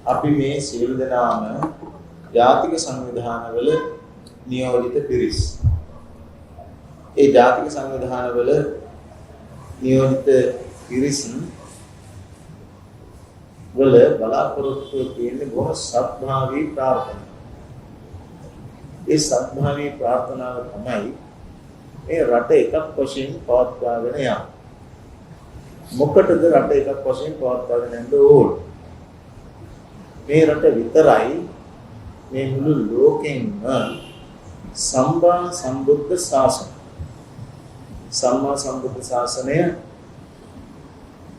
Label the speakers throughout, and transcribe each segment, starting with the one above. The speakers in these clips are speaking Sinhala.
Speaker 1: අපි මේ සියලු දෙනාම ජාතික සංවිධානවල නියෝජිත පිරිස්. ඒ ජාතික සංවිධානවල නියෝජිත පිරිස් වල බලාපොරොත්තු තියෙන බොහෝ සත්භාවී ප්‍රාර්ථනා. ඒ සත්භාවී ප්‍රාර්ථනාව තමයි මේ රට එකක් වශයෙන් පවත්වාගෙන යන්න. මොකටද රට එකක් වශයෙන් පවත්වාගෙන යන්න ඕන? මේ රට විතරයි මේ මුළු ලෝකෙම සම්මා සම්බුද්ධ ශාසනය. සම්මා සම්බුද්ධ ශාසනය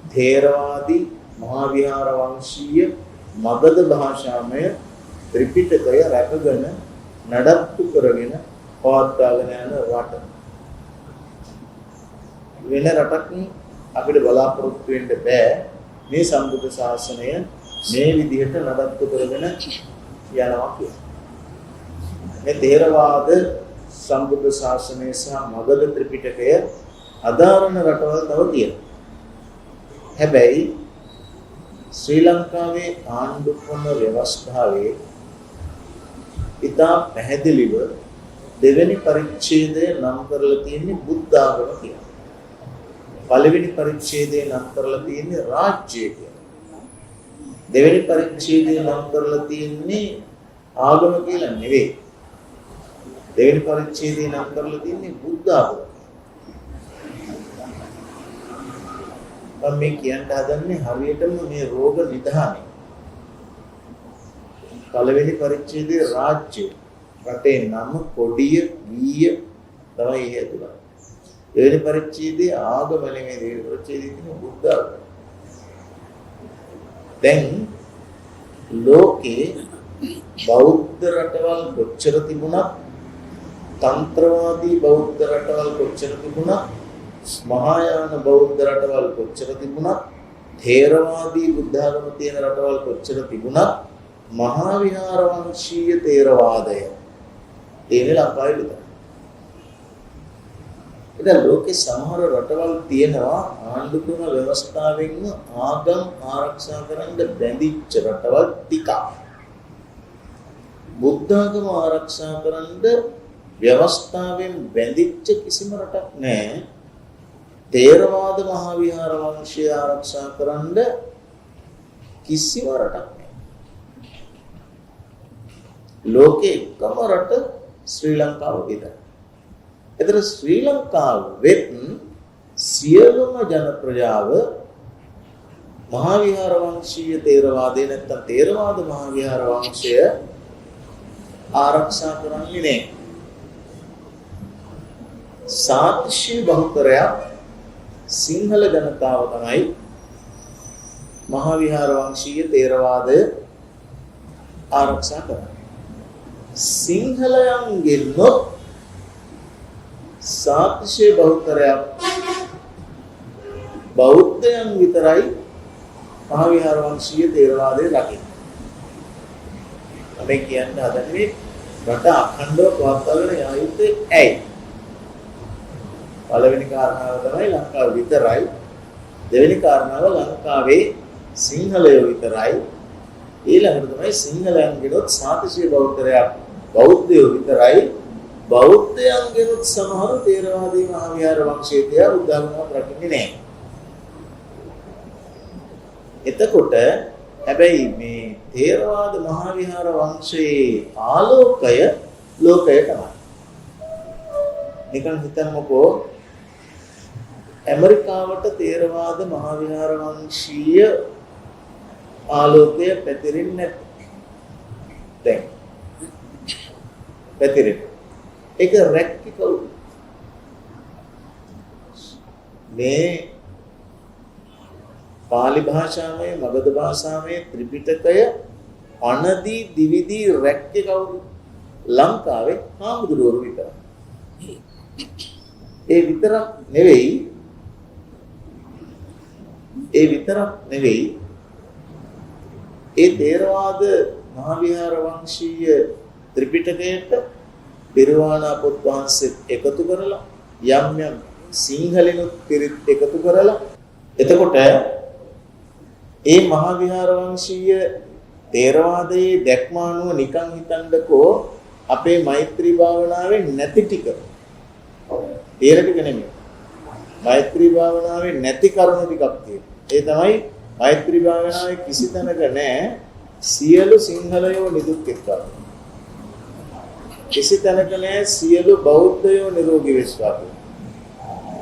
Speaker 1: ථේරවාදී මහා විහාර වංශීය මගධ භාෂාමය ත්‍රිපිටකය රැකගෙන නඩත්තු කරගෙන පවත්වාගෙන යන රට. වෙන රටක් අපිට බලාපොරොත්තු වෙන්න බෑ මේ සම්බුද්ධ ශාසනය මේ විදිහට නඩත්තු කරගෙන යනවා කියලා. මේ ථේරවාද සම්බුද්ධ ශාසනය සහ මගධ ත්‍රිපිටකය අදාරණ රටවල් තව තියෙනවා. හැබැයි ශ්‍රී ලංකාවේ ආණ්ඩු ක්‍රම ව්‍යවස්ථාවේ ඉතා පැහැදිලිව දෙවෙනි පරිච්ඡේදය නම් කරලා තියෙන්නේ බුද්ධ ආගම කියලා. පළවෙනි පරිච්ඡේදය නම් කරලා තියෙන්නේ රාජ්‍යය කියලා. දෙවෙනි පරිච්ඡේදය නම් කරලා තියෙන්නේ ආගම කියලා නෙවෙයි. දෙවෙනි පරිච්ඡේදය නම් කරලා තියෙන්නේ බුද්ධ ආගම. මම මේ කියන්න හදන්නේ හරියටම මේ රෝග නිදානය. පළවෙනි පරිච්ඡේදයේ රාජ්‍ය රටේ නම කොඩිය වීය තමයි හේතුලා. දෙවෙනි පරිච්ඡේදයේ ආගම නෙමෙයි දෙවෙනි පරිච්ඡේදයේ තියෙන බුද්ධ ආගම. දැන් ලෝකේ බෞද්ධ රටවල් කොච්චර තිබුණත් තන්ත්‍රවාදී බෞද්ධ රටවල් කොච්චර තිබුණත් මහායාන බෞද්ධ රටවල් කොච්චර තිබුණත් ථේරවාදී බුද්ධ ආගම තියෙන රටවල් කොච්චර තිබුණත් මහා විහාර වංශීය ථේරවාදය තියෙන ලංකාවේ විතරයි. ඉතින් ලෝකේ සමහර රටවල් තියෙනවා ආණ්ඩු ක්‍රම ව්‍යවස්ථාවෙන් ආගම් ආරක්ෂා කරන්න බැඳිච්ච රටවල් ටිකක්. බුද්ධ ආගම ආරක්ෂා කරන්න ව්‍යවස්ථාවෙන් බැඳිච්ච කිසිම රටක් නැහැ. ථේරවාද මහා විහාර වංශය ආරක්ෂා කරන්න කිසිම රටක් නැහැ. ලෝකේ එකම රට ශ්‍රී ලංකාව විතරයි. ඒතර ශ්‍රී ලංකාවෙත් සියලුම ජන ප්‍රජාව මහා විහාර වංශීය ථේරවාදේ නැත්නම් ථේරවාද මහා විහාර වංශය ආරක්ෂා කරන්නේ නැහැ. සාක්ෂි බහුතරයක් සිංහල ජනතාව තමයි මහා විහාර වංශීය ථේරවාදය ආරක්ෂා කරන්නේ. සිංහලයන්ගෙන් සාක්ෂි බහුතරයක් බෞද්ධයන් විතරයි මහා විහාර වංශීය ථේරවාදය රකින්නේ. අපි කියන්නේ හදන්නේ රට අඛණ්ඩව පවත්වාගෙන යා යුත්තේ ඇයි? පළවෙනි කාරණාව තමයි ලංකාව විතරයි. දෙවෙනි කාරණාව ලංකාවේ සිංහලයෝ විතරයි. ඊළඟට තමයි සිංහලයන්ගෙනුත් සාතිශය බෞද්ධරයක් බෞද්ධයෝ විතරයි. බෞද්ධයන්ගෙනුත් සමහර ථේරවාදී මහා විහාර වංශයේ තියා උදාහරණයක් රකින්නේ නැහැ. එතකොට හැබැයි මේ ථේරවාද මහා විහාර වංශයේ ආලෝකය ලෝකයට තමයි. නිකන් හිතන්නකෝ ඇමරිකාවට ථේරවාද මහා විහාර වංශීය ආලෝකය පැතිරෙන්නේ නැත්නම් දැන් පැතිරෙන්නේ ඒක රැක්කි කවුද? මේ පාලි භාෂාවේ මගධ භාෂාවේ ත්‍රිපිටකය අනදී දිවිදී රැක්කේ කවුද? ලංකාවේ හාමුදුරුවෝ විතරයි. ඒ විතරක් නෙවෙයි ඒ ථේරවාද මහා විහාර වංශීය ත්‍රිපිටකයට පිරිවානා පොත් වහන්සේත් එකතු කරලා යම් යම් සිංහලෙනුත් පිරිත් එකතු කරලා එතකොට ඒ මහා විහාර වංශීය තේරවාදයේ දැක්ම අනුව නිකන් හිතන්නකෝ අපේ මෛත්‍රී භාවනාවේ නැති ටික. තේර ටික නෙමෙයි. මෛත්‍රී භාවනාවේ නැති කරුණු ටිකක් තියෙනවා. ඒ තමයි මෛත්‍රී භාවනාවේ කිසි තැනක නැහැ සියලු සිංහලයෝ නිදුක් වෙත්වා. කිසි තැනක නැහැ සියලු බෞද්ධයෝ නිරෝගී වෙත්වා.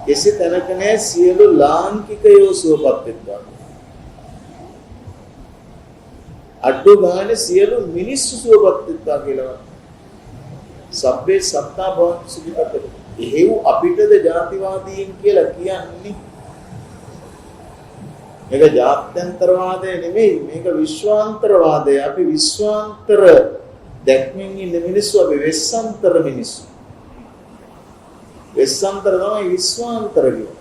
Speaker 1: කිසි තැනක නැහැ සියලු ලාංකිකයෝ සුවපත් වෙත්වා. අඩු ගානේ සියලු මිනිස්සු සුවපත් වෙත්වා කියලා. සබ්බේ සත්තා භවන්තු සුඛිතෝ. එහෙව් අපිටද ජාතිවාදීන් කියලා කියන්නේ. මේක ජාත්‍යන්තරවාදය නෙමෙයි මේක විශ්වාන්තරවාදය. අපි විශ්වාන්තර දැක්මින් ඉන්න මිනිස්සු අපි වෙස්සන්තර මිනිස්සු. වෙස්සන්තර තමයි විශ්වාන්තර කියන්නේ.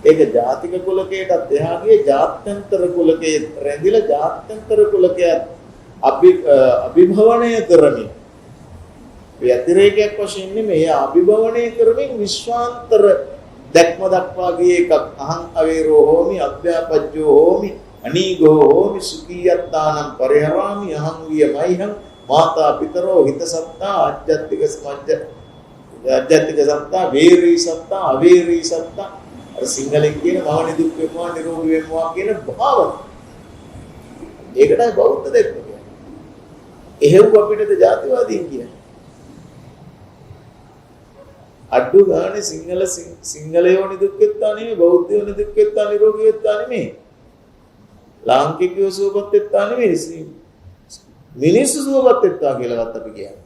Speaker 1: ඒක ජාතික කුලකයටත් එහා ගියේ ජාත්‍යන්තර කුලකයේ රැඳිලා ජාත්‍යන්තර කුලකයේ අභිභවණය කරමින් ව්‍යතිරේකයක් වශයෙන් නෙමෙයි අභිභවණය කරමින් විශ්වාන්තර දැක්ම දක්වා ගියේ එකක්. අහං අවේරෝ හෝමි අභ්‍යාපජ්ජෝ හෝමි අනීගෝ හෝමි සුඛියත්තානම් පරිහරාමි අහං වියමයිහං මාතා පිතරෝ හිත සත්තා ආජ්ජත්තික සමජ්ජ ආජ්ජත්තික සත්තා වේරී සත්තා අවේරී සත්තා අර සිංහලෙන් කියන මම නිදුක් වෙනවා නිරෝගී වෙනවා කියන භාවන. ඒකටයි බෞද්ධ දැක්ම කියන්නේ. එහෙව් අපිටද ජාතිවාදීන් කියන්නේ. අඩු ගානේ සිංහලයෝ නිදුක් වෙත්තා නෙමෙයි බෞද්ධයෝ නිදුක් වෙත්තා නිරෝගී වෙත්තා නෙමෙයි. ලාංකිකයෝ සුවපත් වෙත්තා නෙමෙයි. මිනිස්සු සුවපත් වෙත්තා කියලාවත් අපි කියන්නේ.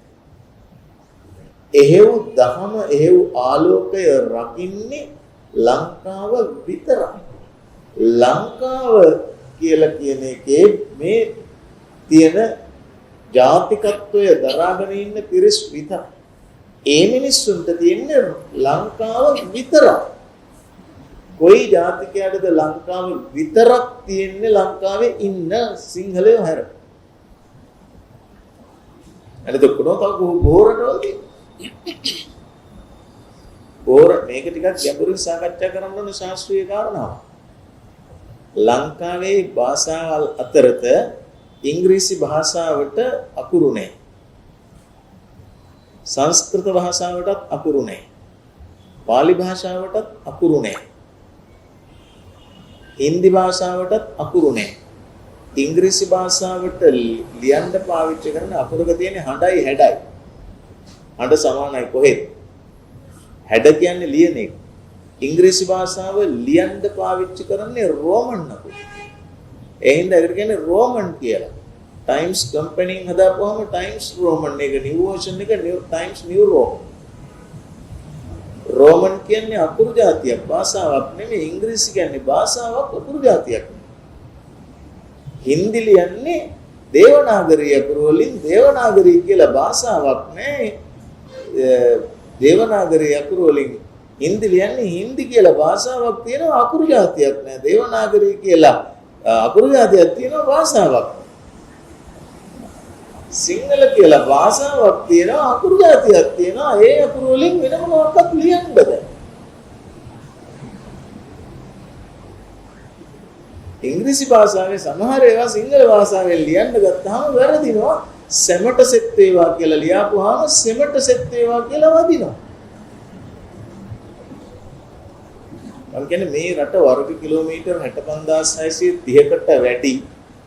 Speaker 1: එහෙව් දහම එහෙව් ආලෝකය රකින්නේ ලංකාව විතරයි. ලංකාව කියලා කියන එකේ මේ තියෙන ජාතිකත්වය දරාගෙන ඉන්න පිරිස් විතරයි. ඒ මිනිස්සුන්ට තියෙන්නේ ලංකාව විතරයි. කොයි ජාතිකයකටද ලංකාව විතරක් තියෙන්නේ ලංකාවේ ඉන්න සිංහලයෝ හැර. අනිත් ඔක්කොම තව බෝරටවල තියෙනවා. බෝර මේක ටිකක් ගැඹුරින් සාකච්ඡා කරන්න ඕන ශාස්ත්‍රීය කාරණාවක්. ලංකාවේ භාෂාවල් අතරත ඉංග්‍රීසි භාෂාවට අකුරු නැහැ. සංස්කෘත භාෂාවටත් අකුරු නැහැ. පාලි භාෂාවටත් අකුරු නැහැ. හින්දි භාෂාවටත් අකුරු නැහැ. ඉංග්‍රීසි භාෂාවට ලියන්න පාවිච්චි කරන අකුරක තියෙන හඬයි හැඩයි. හඬ සමානයි කොහෙද? හැඩ කියන්නේ ලියන එක. ඉංග්‍රීසි භාෂාව ලියන්න පාවිච්චි කරන්නේ රෝමන් අකුර. ඒ හින්දා ඒකට කියන්නේ රෝමන් කියලා. ටයිම්ස් කම්පැනිෙන් හදාපුවාම ටයිම්ස් රෝමන් එක නිව් වර්ෂන් එක ටයිම්ස් නිව් රෝමන්. රෝමන් කියන්නේ අකුරු જાතියක් භාෂාවක් නෙමෙයි. ඉංග්‍රීසි කියන්නේ භාෂාවක් අකුරු જાතියක්. හින්දි ලියන්නේ දේවනාගරී අකුරු වලින් දේවනාගරී කියලා භාෂාවක් නෑ. දේවනාගරී අකුරු වලින් හින්දි ලියන්නේ හින්දි කියලා භාෂාවක් තියෙනවා අකුරු જાතියක් නෑ. දේවනාගරී කියලා අකුරු જાතියක් තියෙනවා භාෂාවක්. සිංහල කියලා භාෂාවක් තියෙනවා අකුරු જાතියක් තියෙනවා. ඒ අකුරු වලින් වෙන මොනවාක්වත් ලියන්න බෑ. ඉංග්‍රීසි භාෂාවේ සමහර ඒවා සිංහල භාෂාවෙන් ලියන්න ගත්තාම වැරදිනවා. සෙමට සෙත් වේවා කියලා ලියාපුවාම සෙමට සෙත් වේවා කියලා වදිනවා. මම කියන්නේ මේ රට වර්ග කිලෝමීටර් 65630කට වැඩි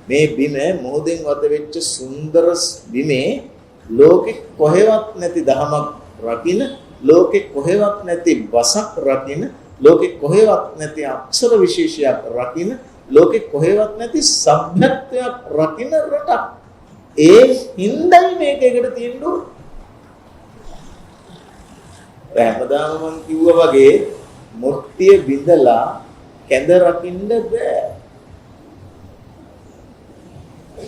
Speaker 1: මේ බිම මොහොතෙන් වත වෙච්ච සුන්දර බිමේ ලෝකෙ කොහෙවත් නැති දහමක් රකින්න, ලෝකෙ කොහෙවත් නැති බසක් රකින්න, ලෝකෙ කොහෙවත් නැති අක්ෂර විශේෂයක් රකින්න, ලෝකෙ කොහෙවත් නැති සભ્યත්වයක් රකින්න රටක්. ඒ හින්දායි මේක එකට තියෙන්න ඕන. හැමදාම මම කිව්වා වගේ මුට්ටිය බිඳලා කැඳ රකින්න බෑ.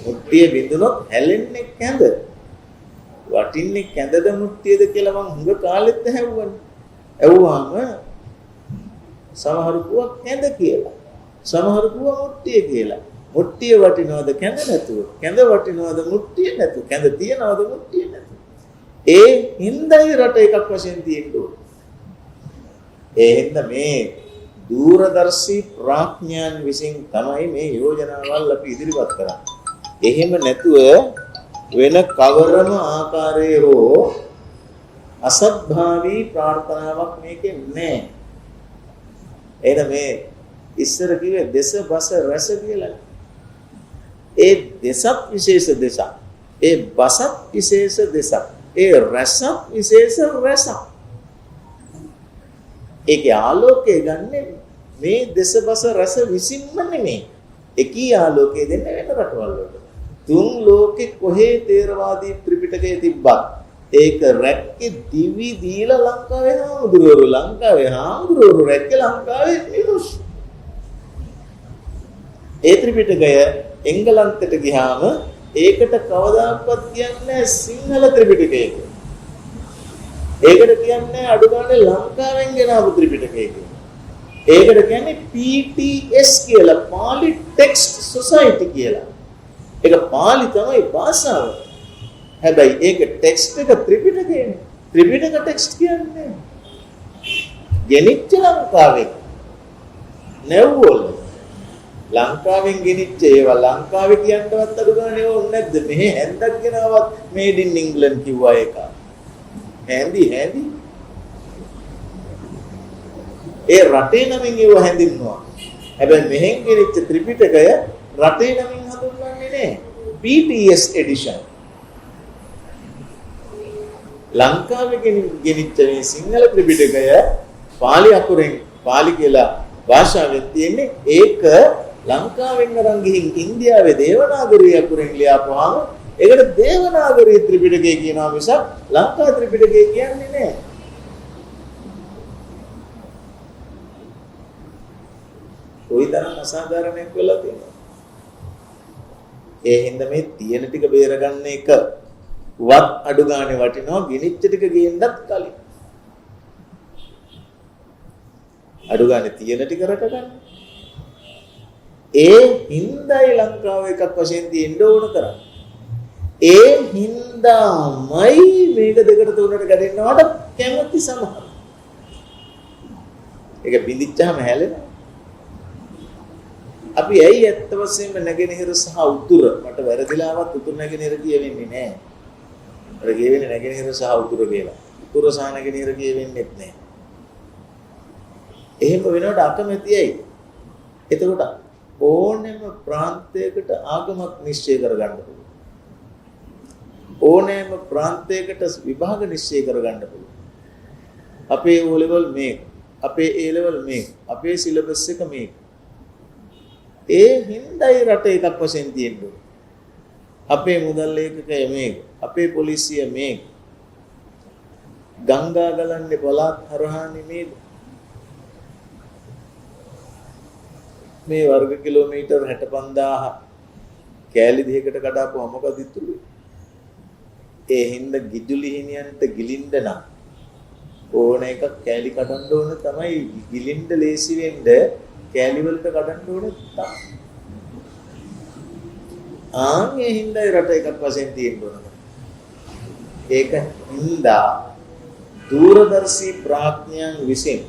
Speaker 1: මුට්ටිය බිඳුනොත් හැලෙන්නේ කැඳ. වටින්නේ කැඳද මුට්ටියද කියලා මම හුඟ කාලෙත් ඇහුවනේ. ඇහුවාම සමහරු කිව්වා කැඳ කියලා. සමහරු කිව්වා මුට්ටිය කියලා. මුට්ටිය වටිනවද කැඳ නැතුව? කැඳ වටිනවද මුට්ටිය නැතුව? කැඳ තියනවද මුට්ටිය නැතුව? ඒ හින්දායි රට එකක් වශයෙන් තියෙන්න ඕනේ. ඒ හින්දා මේ දූරදර්ශී ප්‍රඥාන් විසින් තමයි මේ යෝජනාවල් අපි ඉදිරිපත් කරන්නේ. එහෙම නැතුව වෙන කවරම ආකාරයේ හෝ අසත්භාවී ප්‍රාර්ථනාවක් මේකේ නැහැ. එහෙනම් මේ ඉස්සර කිව්වේ දේශ බස රස කියලා. ඒ දේශත් විශේෂ දේශක්. ඒ බසත් විශේෂ දේශක්. ඒ රසත් විශේෂ රසක්. ඒකේ ආලෝකය ගන්නෙ මේ දේශ බස රස විසින්ම නෙමෙයි. එකී ආලෝකය දෙන්නේ වෙන රටවල් වලට. තුන් ලෝකෙ කොහේ තේරවාදී ත්‍රිපිටකයේ තිබ්බත් ඒක රැක්කේ දිවි දීලා ලංකාවේ හාමුදුරුවෝ රැක්කේ ලංකාවේ මිනිස්සු. ඒ ත්‍රිපිටකය එංගලන්තයට ගියාම ඒකට කවදාවත් කියන්නේ සිංහල ත්‍රිපිටකය කියලා. ඒකට කියන්නේ අඩු ගානේ ලංකාවෙන් ගෙනාවු ත්‍රිපිටකය කියලා. ඒකට කියන්නේ PTS කියලා, පාලි ටෙක්ස්ට් සොසයිටි කියලා. ඒක පාලි තමයි භාෂාව. හැබැයි ඒක ටෙක්ස්ට් එක ත්‍රිපිටකයනේ. ත්‍රිපිටක ටෙක්ස්ට් කියන්නේ ගෙනිච්ච ලංකාවේ නෙව්වල. ලංකාවෙන් ගෙනිච්ච ඒවා ලංකාවේ කියන්නවත් අඩු ගානේ ඕනේ නැද්ද? මෙහෙ හැන්දක් ගෙනාවත් මේඩ් ඉන් ඉංග්ලන්ඩ් කිව්වා ඒක. හැන්දි ඒ රටේ නමින් ඒව හැඳින්වුවා. හැබැයි මෙහෙන් ගෙනිච්ච ත්‍රිපිටකය රටේ නමින් හඳුන්වන්නේ නැහැ. PTS edition. ලංකාවේ ගෙනිච්ච මේ සිංහල ත්‍රිපිටකය පාලි අකුරෙන් පාලි කියලා භාෂාවෙන් තියෙන්නේ. ඒක ලංකාවෙන් අරන් ගිහින් ඉන්දියාවේ දේවනාගරී අකුරෙන් ලියාපුවාම ඒකට දේවනාගරී ත්‍රිපිටකය කියනවා මිසක් ලංකා ත්‍රිපිටකය කියන්නේ නැහැ. කොයිතරම් අසාධාරණයක් වෙලා තියෙනවද? ඒ හින්දා මේ තියෙන ටික බේරගන්න එක වත් අඩු ගානේ වටිනවා ගිනිච්ච ටික ගේන්නත් කලින්. අඩු ගානේ තියෙන ටික රට ගන්න. ඒ හින්දායි ලංකාව එකක් වශයෙන් තියෙන්න ඕන කරන්නේ. ඒ හින්දාමයි මේක දෙකට තුනට ගැටෙන්නවට කැමති සමහර. ඒක බින්දිච්චාම හැලෙනවා. අපි ඇයි ඇත්ත වශයෙන්ම නැගෙනහිර සහ උතුර මට වැරදිලාවත් උතුර නැගෙනහිර කියවෙන්නේ නැහැ. අර කියවෙන්නේ නැගෙනහිර සහ උතුර කියලා. උතුර සහ නැගෙනහිර කියවෙන්නේත් නැහැ. එහෙම වෙනකොට අකමැතියි. එතකොට ඕනෑම ප්‍රාන්තයකට ආගමක් නිශ්චය කරගන්න පුළුවන්. ඕනෑම ප්‍රාන්තයකට විභාග නිශ්චය කරගන්න පුළුවන්. අපේ O level මේක, අපේ A level මේක, අපේ සිලබස් එක මේක. ඒ හින්දායි රට එකක් වශයෙන් තියෙන්නේ. අපේ මුදල් ලේඛකය මේක, අපේ පොලිසිය මේක. ගංගා ගලන්නේ පළාත් හරහා නෙමෙයි. මේ වර්ග කිලෝමීටර් 65000 කෑලි දෙකකට කඩාපුවා මොකද ඉතුරු? ඒ හින්දා ගිජුලි හිනියන්ට ගිලින්න නම් ඕන එකක් කෑලි කඩන්න ඕන තමයි. ගිලින්න ලේසි වෙන්න කෑලි වලට කඩන්න ඕන තමයි. ඒ හින්දා රට එකක් වශයෙන් තියෙන්න ඕන. ඒක හින්දා දූරදර්ශී ප්‍රඥයන් විසින්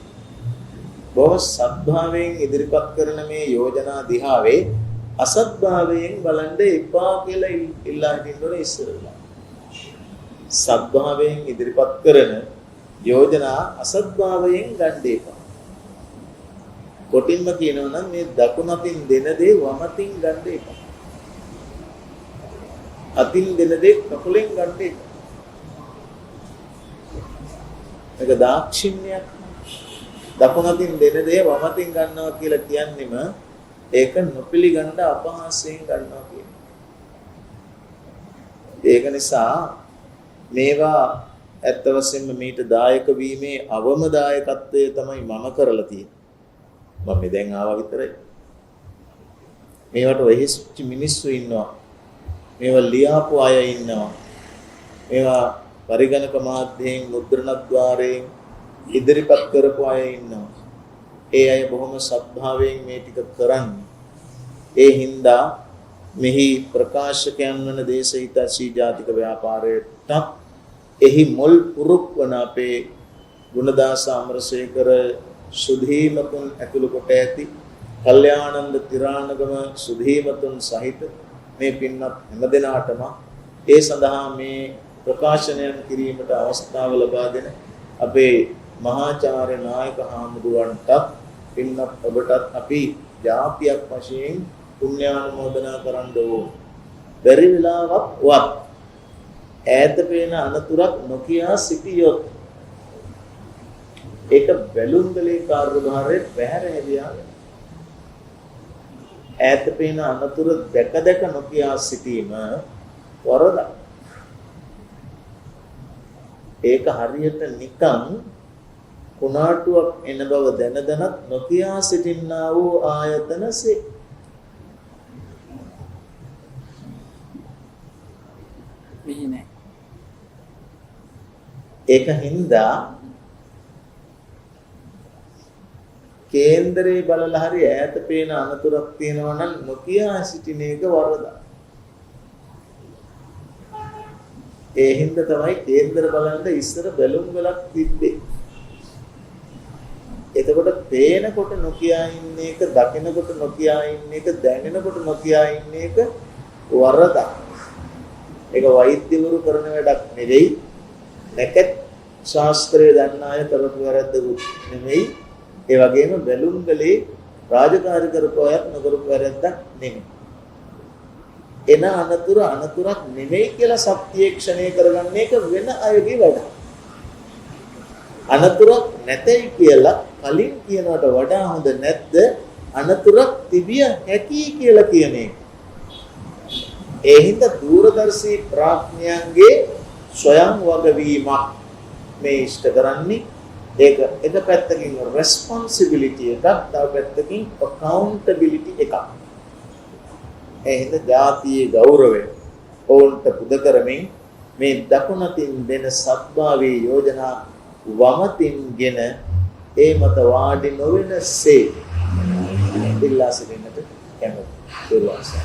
Speaker 1: බොහෝ සත්භාවයෙන් ඉදිරිපත් කරන මේ යෝජනා දිහාවේ අසත්භාවයෙන් බලන්න එපා කියලා ඉල්ලා හිටින්න ඉස්සරලා. සත්භාවයෙන් ඉදිරිපත් කරන යෝජනා අසත්භාවයෙන් ගන්න එපා. කොටින්ම කියනවා නම් මේ දකුණ අතින් දෙන දේ වම අතින් ගන්න එපා. අතින් දෙන දේ කකුලෙන් ගන්න එපා. මේක දාක්ෂිණ්‍යයක්. දකුණ අතින් දෙන දේ වම අතින් ගන්නවා කියලා කියන්නේම ඒක නොපිළිගන්න අපහාසයෙන් ගන්නවා කියන්නේ. ඒක නිසා මේවා ඇත්ත වශයෙන්ම මීට දායක වීමේ අවම දායකත්වය තමයි මම කරලා තියෙන්නේ. මම දැන් ආවා විතරයි. මේවට වෙහිච්ච මිනිස්සු ඉන්නවා. මේවා ලියාපු අය ඉන්නවා. මේවා පරිගණක මාධ්‍යයෙන් මුද්‍රණද්වාරයෙන් ඉදිරිපත් කරපු අය ඉන්නවා. ඒ අය බොහොම සත්භාවයෙන් මේ ටික කරන්නේ. ඒ හින්දා මෙහි ප්‍රකාශකයන් වන දේශහිතසී ජාතික ව්‍යාපාරයට එහි මුල් පුරුක් වන අපේ ගුණදාස අමරසේකර සුධීමතුන් ඇතුළු කොට ඇති කල්යාණන්ද තිරාණගම සුධීමතුන් සහිත මේ පින්නත් හැමදෙනාටම ඒ සඳහා මේ ප්‍රකාශනයන් කිරීමට අවස්ථාව ලබා දෙන අපේ මහාචාර්ය නායක හාමුදුරන්ටත් පින්නත් ඔබටත් අපි ජාතියක් වශයෙන් පුණ්‍යානුමෝදනා කරන්න ඕන. බැරි වෙලාවක් වත් ඈත පේන අනතුරක් නොකියා සිටියොත් ඒක බැලුම්ගලේ කාර්යභාරයේ පැහැර හැදියා. ඈත පේන අනතුර දැක දැක නොකියා සිටීම වරදක්. ඒක හරියට නිකන් කුණාටුවක් එන බව දැන දැනත් නොකියා සිටින්නා වූ ආයතනසේ. ඒක හින්දා කේන්දරේ බලලා හරි ඈත පේන අනතුරක් තියෙනවා නම් නොකියා සිටින එක වරදක්. ඒ හින්දා තමයි කේන්දර බලන්න ඉස්සර බැලුම් වලක් තිබ්බේ. එතකොට පේනකොට නොකියා ඉන්න එක, දකිනකොට නොකියා ඉන්න එක, දැනෙනකොට නොකියා ඉන්න එක වරදක්. ඒක වෛද්‍යවරු කරන වැඩක් නෙවෙයි. නැකත් ශාස්ත්‍රයේ දන්න අය කරපු වැරද්දකුත් නෙමෙයි. ඒ වගේම බැලුම්ගලේ රාජකාරී කරපු අයත් නොකරපු වැරද්දක් නෙමෙයි. එන අනතුරක් නෙමෙයි කියලා සත්‍යීක්ෂණය කරගන්න එක වෙන අයගේ වැඩක්. අනතුරක් නැතයි කියලා කලින් කියනවට වඩා හොඳ නැද්ද අනතුරක් තිබිය හැකි කියලා කියන එක. ඒ හින්දා දූරදර්ශී ප්‍රඥයන්ගේ ස්වයං වගවීමක් මේ ඉෂ්ට කරන්නේ. ඒක එක පැත්තකින් responsibility එකක්, තව පැත්තකින් accountability එකක්. ඒ හින්දා ජාතියේ ගෞරවය ඕන්ට පුද කරමින් මේ දකුණතින් දෙන සත්භාවී යෝජනා වමතින්ගෙන ඒ මත වාඩි නොවෙනසේ ඉල්ලා සිටින්නට කැමැති.